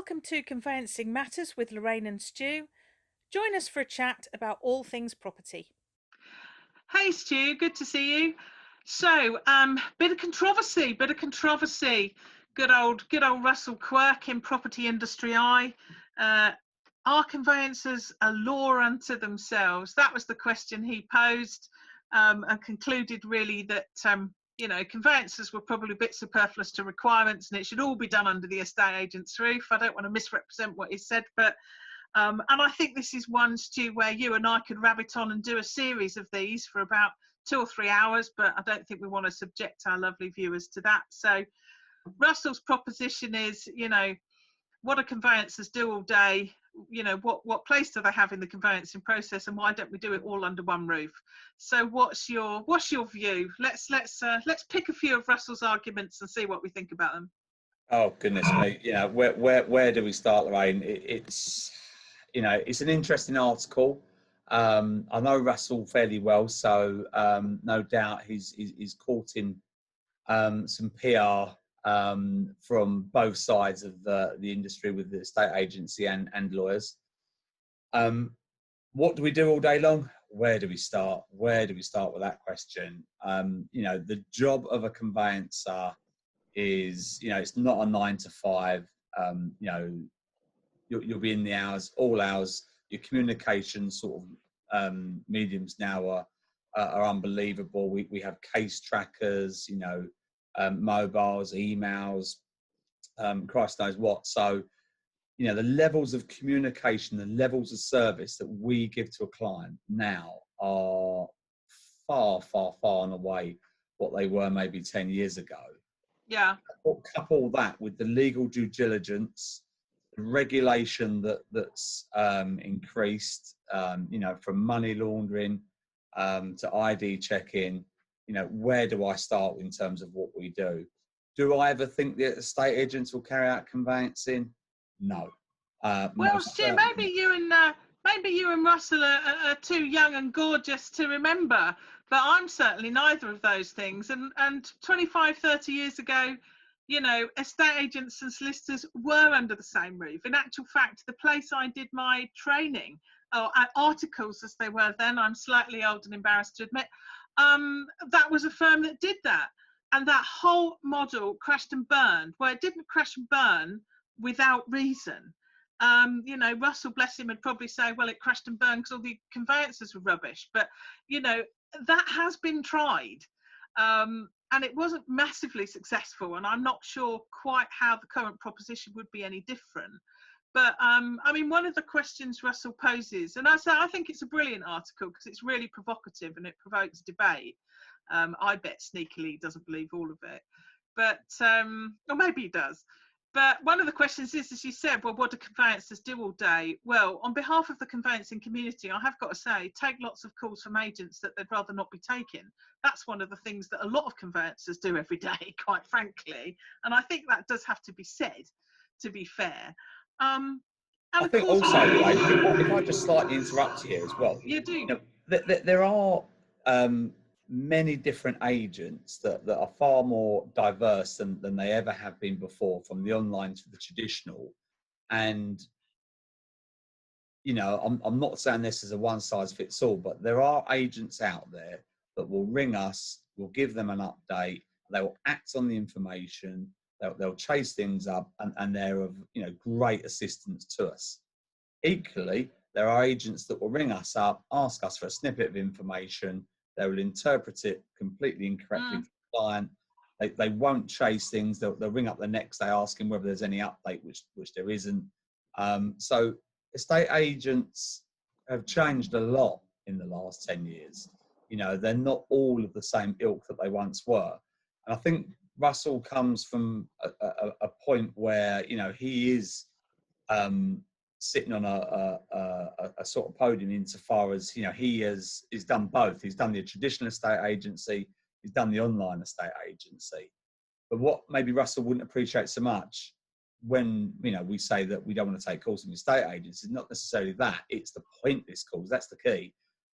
Welcome to Conveyancing Matters with Lorraine and Stu. Join us for a chat about all things property. Hey Stu, good to see you. So, bit of controversy. Good old Russell Quirk in Property Industry Eye. Are conveyancers a law unto themselves? That was the question he posed, and concluded really that conveyancers were probably a bit superfluous to requirements, and it should all be done under the estate agent's roof. I don't want to misrepresent what he said, but and I think this is one, Stu, where you and I could rabbit on and do a series of these for about 2 or 3 hours, but I don't think we want to subject our lovely viewers to that. So Russell's proposition is, what do conveyancers do all day? What place do they have in the conveyancing process, and why don't we do it all under one roof? So what's your view? Let's pick a few of Russell's arguments and see what we think about them. Oh goodness me! Yeah, where do we start, Lorraine? It's an interesting article. I know Russell fairly well, so no doubt he's caught in some PR from both sides of the industry with the estate agency and lawyers. What do we do all day long? Where do we start? Where do we start with that question? The job of a conveyancer is, it's not a 9 to 5. You'll be in the hours, all hours. Your communication sort of mediums now are unbelievable. We have case trackers, mobiles, emails, Christ knows what. So, the levels of communication, the levels of service that we give to a client now are far, far, far and away what they were maybe 10 years ago. Yeah. Couple that with the legal due diligence, the regulation that's increased, from money laundering to ID check-in. Where do I start in terms of what we do? Do I ever think that estate agents will carry out conveyancing? No. Well, Stu, maybe you and Russell are too young and gorgeous to remember, but I'm certainly neither of those things. And 25, 30 years ago, estate agents and solicitors were under the same roof. In actual fact, the place I did my training, or articles as they were then, I'm slightly old and embarrassed to admit, that was a firm that did that. And that whole model crashed and burned. Well, it didn't crash and burn without reason. Russell, bless him, would probably say, well, it crashed and burned because all the conveyancers were rubbish. But, that has been tried. And it wasn't massively successful. And I'm not sure quite how the current proposition would be any different. But, one of the questions Russell poses, and I think it's a brilliant article because it's really provocative and it provokes debate. I bet sneakily he doesn't believe all of it. But, or maybe he does. But one of the questions is, as you said, well, what do conveyancers do all day? Well, on behalf of the conveyancing community, I have got to say, take lots of calls from agents that they'd rather not be taking. That's one of the things that a lot of conveyancers do every day, quite frankly. And I think that does have to be said, to be fair. I think also, if I just slightly interrupt you here as well. You do. There are many different agents that are far more diverse than they ever have been before, from the online to the traditional. And I'm not saying this is a one size fits all, but there are agents out there that will ring us, we'll give them an update, they will act on the information, they'll chase things up, and they're of great assistance to us. Equally, there are agents that will ring us up, ask us for a snippet of information. They will interpret it completely incorrectly to the client. They won't chase things. They'll ring up the next day asking whether there's any update, which there isn't. So estate agents have changed a lot in the last 10 years. They're not all of the same ilk that they once were. And I think Russell comes from a point where, he is sitting on a sort of podium insofar as he's done both. He's done the traditional estate agency, he's done the online estate agency. But what maybe Russell wouldn't appreciate so much when we say that we don't want to take calls from estate agents is not necessarily that, it's the pointless calls. That's the key.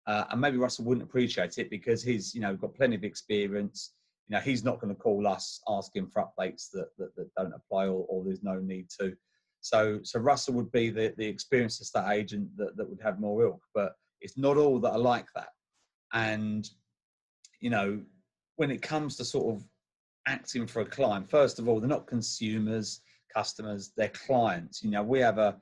And maybe Russell wouldn't appreciate it because he's got plenty of experience. He's not going to call us asking for updates that don't apply or there's no need to. So Russell would be the experienced estate agent that would have more ilk, but it's not all that are like that. And, you know, when it comes to sort of acting for a client, first of all, they're not consumers, customers, they're clients. You know, we have a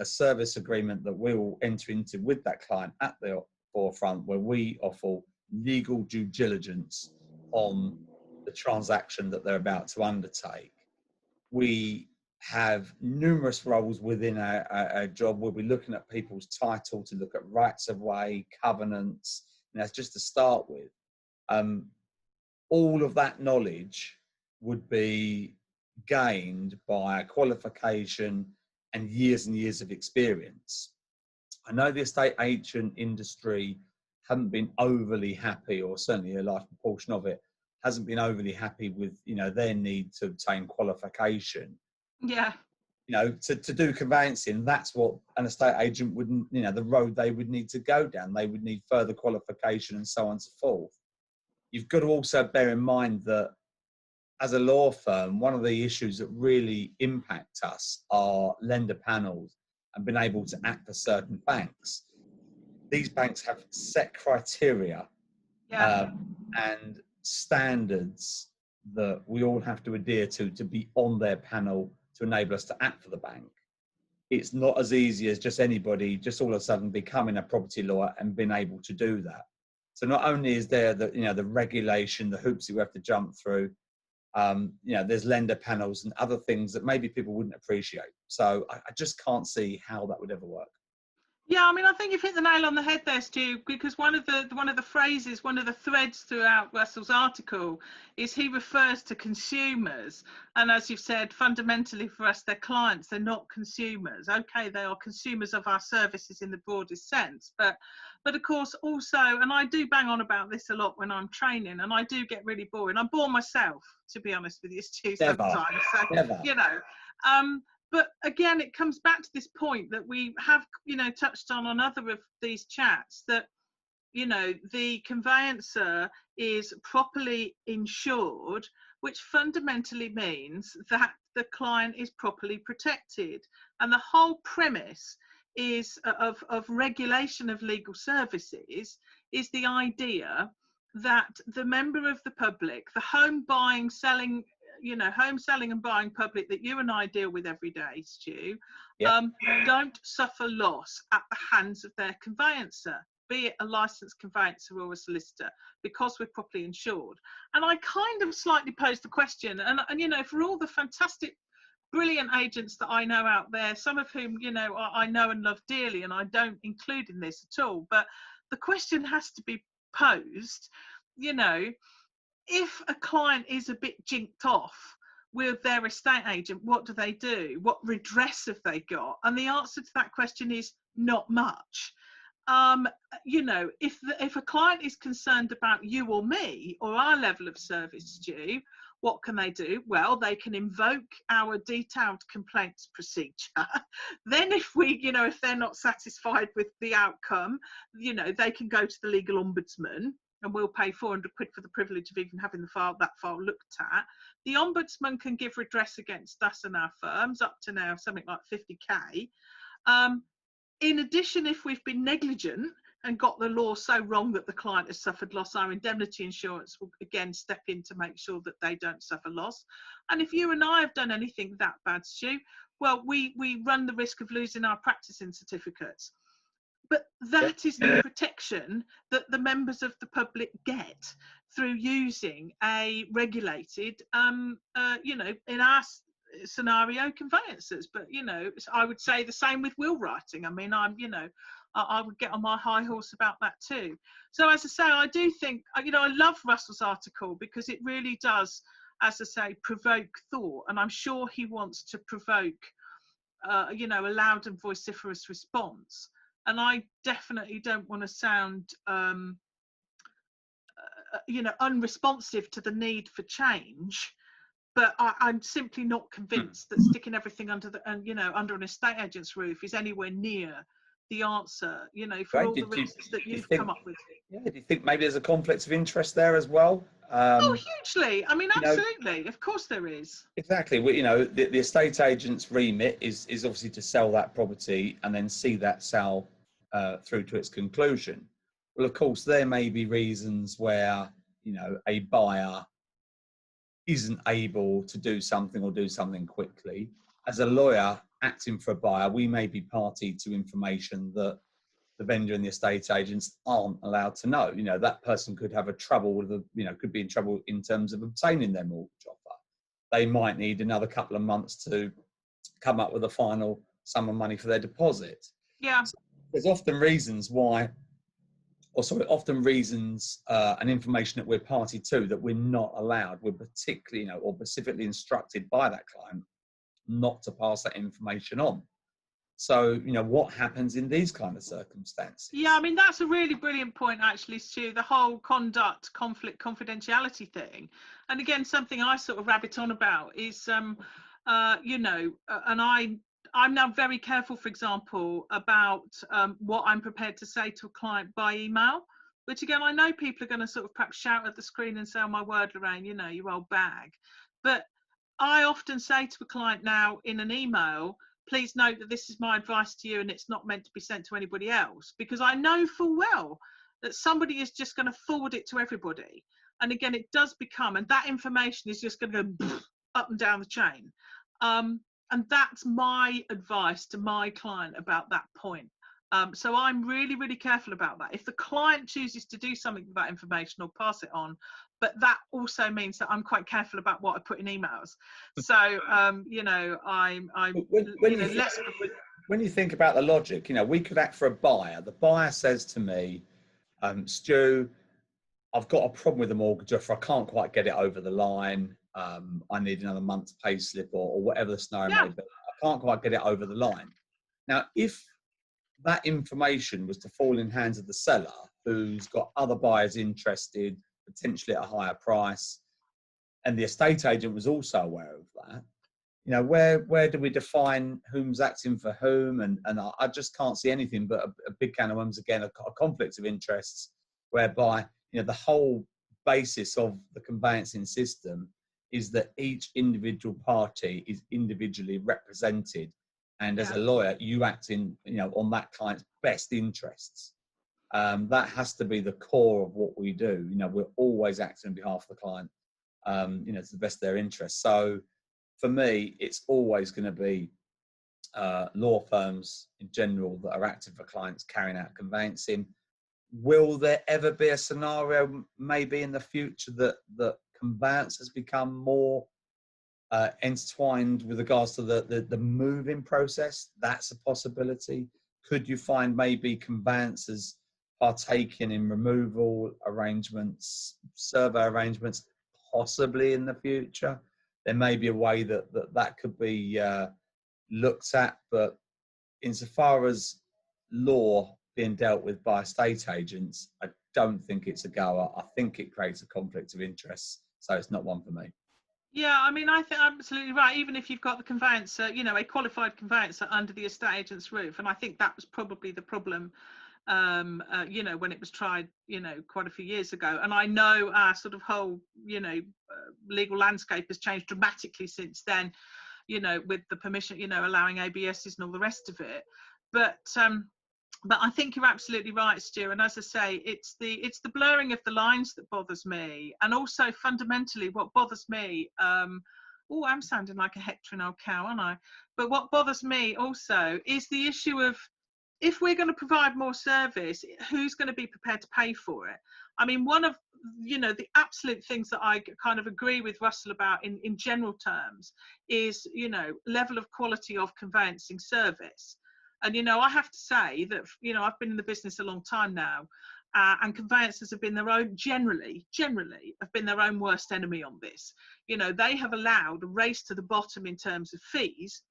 service agreement that we will enter into with that client at the forefront, where we offer legal due diligence on the transaction that they're about to undertake. We have numerous roles within our job. We'll be looking at people's title to look at rights of way, covenants, and that's just to start with. All of that knowledge would be gained by a qualification and years of experience. I know the estate agent industry haven't been overly happy, or certainly a large proportion of it hasn't been overly happy with, you know, their need to obtain qualification. Yeah. You know, to do conveyancing, that's what an estate agent wouldn't, you know, the road they would need to go down. They would need further qualification and so on and so forth. You've got to also bear in mind that as a law firm, one of the issues that really impact us are lender panels and being able to act for certain banks. These banks have set criteria and standards that we all have to adhere to be on their panel to enable us to act for the bank. It's not as easy as just anybody just all of a sudden becoming a property lawyer and being able to do that. So not only is there the, you know, the regulation, the hoops that we have to jump through, you know, there's lender panels and other things that maybe people wouldn't appreciate. So I just can't see how that would ever work. Yeah, I mean, I think you've hit the nail on the head there, Stu, because one of the phrases, one of the threads throughout Russell's article is he refers to consumers. And as you've said, fundamentally for us, they're clients, they're not consumers. Okay, they are consumers of our services in the broadest sense. But of course, also, and I do bang on about this a lot when I'm training, and I do get really boring. I bore myself, to be honest with you, Stu, sometimes. So, Never. you know, but again, it comes back to this point that we have, you know, touched on other of these chats, that, you know, the conveyancer is properly insured, which fundamentally means that the client is properly protected. And the whole premise is of regulation of legal services is the idea that the member of the public, the home buying, selling, you know, home selling and buying public that you and I deal with every day, Stu, don't suffer loss at the hands of their conveyancer, be it a licensed conveyancer or a solicitor, because we're properly insured. And I kind of slightly posed the question, and you know, for all the fantastic, brilliant agents that I know out there, some of whom, you know, I know and love dearly, and I don't include in this at all, but the question has to be posed, you know, if a client is a bit jinked off with their estate agent, what do they do? What redress have they got? And the answer to that question is not much. You know, if a client is concerned about you or me or our level of service due, what can they do? Well, they can invoke our detailed complaints procedure. Then if we, you know, if they're not satisfied with the outcome, you know, they can go to the legal ombudsman, and we'll pay 400 quid for the privilege of even having that file looked at. The ombudsman can give redress against us and our firms up to now something like 50k. In addition, if we've been negligent and got the law so wrong that the client has suffered loss, our indemnity insurance will again step in to make sure that they don't suffer loss. And if you and I have done anything that bad, Stu, well, we run the risk of losing our practicing certificates. But that is the protection that the members of the public get through using a regulated, you know, in our scenario, conveyancers. But, you know, I would say the same with will writing. I mean, you know, I would get on my high horse about that too. So as I say, I do think, you know, I love Russell's article because it really does, as I say, provoke thought. And I'm sure he wants to provoke, you know, a loud and vociferous response. And I definitely don't want to sound, you know, unresponsive to the need for change. But I'm simply not convinced that sticking everything under the, you know, under an estate agent's roof is anywhere near the answer, you know, for Right? all the reasons that Do you you've think, come up with. yeah, do you think maybe there's a conflict of interest there as well? Oh, hugely. I mean, You know, absolutely. Of course there is. exactly. You know, the estate agent's remit is obviously to sell that property and then see that sale through to its conclusion. Well, of course, there may be reasons where, you know, a buyer isn't able to do something or do something quickly. As a lawyer acting for a buyer, we may be party to information that the vendor and the estate agents aren't allowed to know. You know, that person could have a trouble with could be in trouble in terms of obtaining their mortgage offer. They might need another couple of months to come up with a final sum of money for their deposit. Yeah. So there's often reasons why, often reasons and information that we're party to that we're not allowed. We're particularly, you know, or specifically instructed by that client not to pass that information on. So, you know, what happens in these kind of circumstances? Yeah, I mean, that's a really brilliant point, actually, Stu, the whole conflict, confidentiality thing. And again, something I sort of rabbit on about is, you know, and I'm now very careful, for example, about what I'm prepared to say to a client by email, which again, I know people are going to sort of perhaps shout at the screen and say, oh, my word, Lorraine, you know, you old bag. But I often say to a client now in an email, please note that this is my advice to you and it's not meant to be sent to anybody else, because I know full well that somebody is just going to forward it to everybody. And again, it does become, and that information is just going to go up and down the chain. And that's my advice to my client about that point. So I'm really, really careful about that. If the client chooses to do something with that information or pass it on, but that also means that I'm quite careful about what I put in emails. So, you know, I'm when you think about the logic, you know, we could act for a buyer. The buyer says to me, Stu, I've got a problem with the mortgage offer. I can't quite get it over the line. I need another month's pay slip or whatever the scenario may be. I can't quite get it over the line. Now, if that information was to fall in hands of the seller who's got other buyers interested, potentially at a higher price, and the estate agent was also aware of that, you know, where do we define whom's acting for whom? And I just can't see anything but a big can of worms, again, a conflict of interests, whereby, you know, the whole basis of the conveyancing system is that each individual party is individually represented. And as a lawyer, you act in, you know, on that client's best interests. That has to be the core of what we do. You know, we're always acting on behalf of the client, you know, to the best of their interests. So for me, it's always going to be law firms in general that are active for clients carrying out conveyancing. Will there ever be a scenario maybe in the future that conveyancers become more intertwined with regards to the moving process? That's a possibility. Could you find maybe conveyancers partaking in removal arrangements, survey arrangements, possibly in the future? There may be a way that could be looked at, but insofar as law being dealt with by estate agents, I don't think it's a goer. I think it creates a conflict of interest, so it's not one for me. Yeah, I mean, I think absolutely right. Even if you've got the conveyancer, you know, a qualified conveyancer under the estate agent's roof, and I think that was probably the problem, you know, when it was tried, you know, quite a few years ago. And I know our sort of whole, you know, legal landscape has changed dramatically since then, you know, with the permission, you know, allowing ABSs and all the rest of it. But I think you're absolutely right, Stu. And as I say, it's the blurring of the lines that bothers me, and also fundamentally what bothers me. Oh, I'm sounding like a hectoring old cow, aren't I? But what bothers me also is the issue of, if we're going to provide more service, who's going to be prepared to pay for it? I mean, one of, you know, the absolute things that I kind of agree with Russell about in general terms is, you know, level of quality of conveyancing service. And, you know, I have to say that, you know, I've been in the business a long time now, and conveyancers have been their own, generally have been their own worst enemy on this. You know, they have allowed a race to the bottom in terms of fees.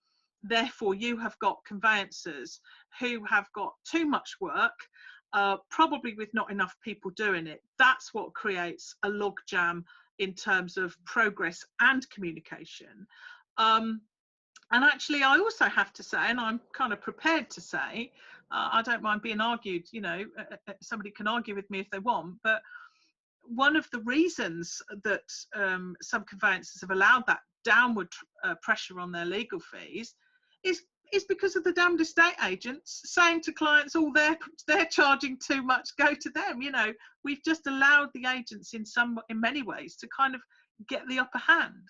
Therefore, you have got conveyancers who have got too much work, probably with not enough people doing it. That's what creates a logjam in terms of progress and communication. And actually, I also have to say, and I'm kind of prepared to say, I don't mind being argued. Somebody can argue with me if they want, but one of the reasons that some conveyancers have allowed that downward pressure on their legal fees is because of the damned estate agents saying to clients, "Oh, they're charging too much. Go to them." We've just allowed the agents in many ways to kind of get the upper hand,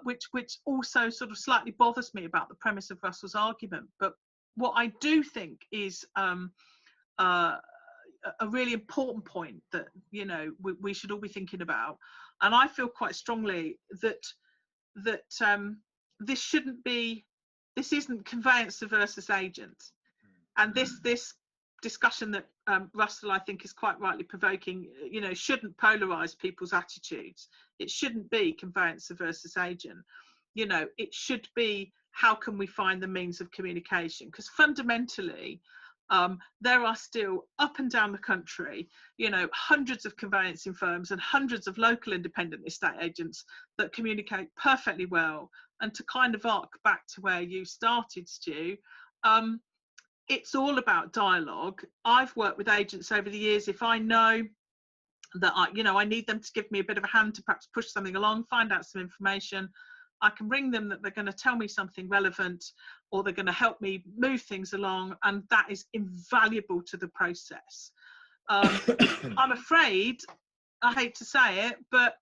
which also sort of slightly bothers me about the premise of Russell's argument. But what I do think is a really important point that we should all be thinking about, and I feel quite strongly that this isn't conveyancer versus agent, and this discussion that Russell, I think, is quite rightly provoking, shouldn't polarize people's attitudes. It shouldn't be conveyancer versus agent. It should be, how can we find the means of communication? Because fundamentally, there are still up and down the country, hundreds of conveyancing firms and hundreds of local independent estate agents that communicate perfectly well. And to kind of arc back to where you started, Stu, it's all about dialogue. I've worked with agents over the years. If I know that I need them to give me a bit of a hand to perhaps push something along, find out some information, I can ring them that they're going to tell me something relevant, or they're going to help me move things along, and that is invaluable to the process. I'm afraid, I hate to say it, but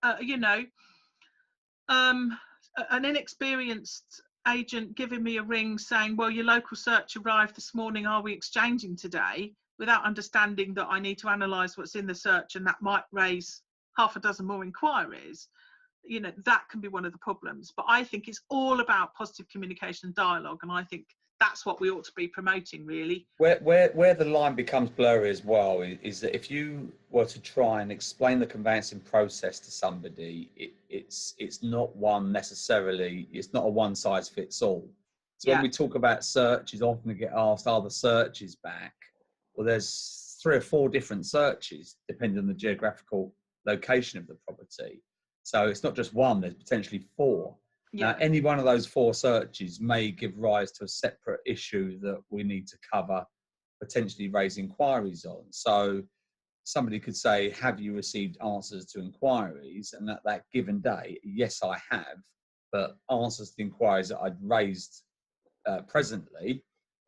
an inexperienced agent giving me a ring saying, "Well, your local search arrived this morning, are we exchanging today?" without understanding that I need to analyse what's in the search, and that might raise half a dozen more inquiries. That can be one of the problems. But I think it's all about positive communication and dialogue, and I think that's what we ought to be promoting, really. Where the line becomes blurry as well is that if you were to try and explain the conveyancing process to somebody, it's not it's not a one size fits all. So when we talk about searches, often we get asked, are the searches back? Well, there's 3 or 4 different searches depending on the geographical location of the property. So it's not just one, there's potentially 4. Now, any one of those 4 searches may give rise to a separate issue that we need to cover, potentially raise inquiries on. So somebody could say, have you received answers to inquiries? And at that given day, yes, I have, but answers to the inquiries that I'd raised presently,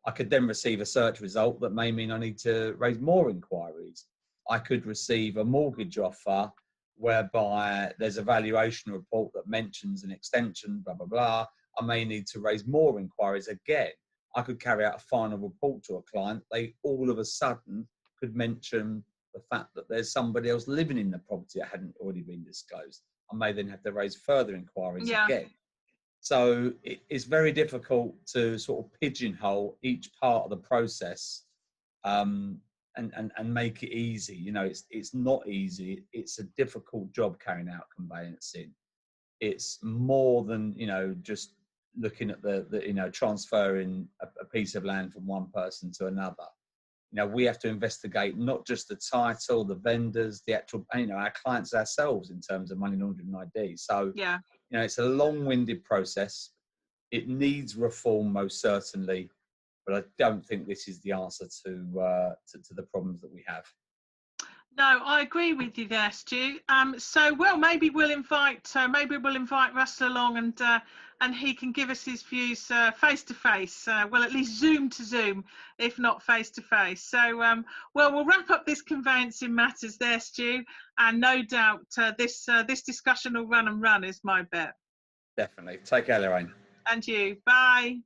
I could then receive a search result that may mean I need to raise more inquiries. I could receive a mortgage offer whereby there's a valuation report that mentions an extension, blah, blah, blah. I may need to raise more inquiries again. I could carry out a final report to a client. They all of a sudden could mention the fact that there's somebody else living in the property that hadn't already been disclosed. I may then have to raise further inquiries again. So it's very difficult to sort of pigeonhole each part of the process and make it easy. It's not easy. It's a difficult job carrying out conveyancing. It's more than, just looking at the transferring a piece of land from one person to another. We have to investigate not just the title, the vendors, the actual, our clients ourselves in terms of money laundering and ID. So, it's a long-winded process. It needs reform, most certainly, but I don't think this is the answer to the problems that we have. No, I agree with you there, Stu. Maybe we'll invite Russell along, and he can give us his views face to face. Well, at least Zoom to Zoom, if not face to face. So, we'll wrap up this Conveyancing Matters there, Stu, and no doubt this discussion will run and run, is my bet. Definitely. Take care, Lorraine. And you. Bye.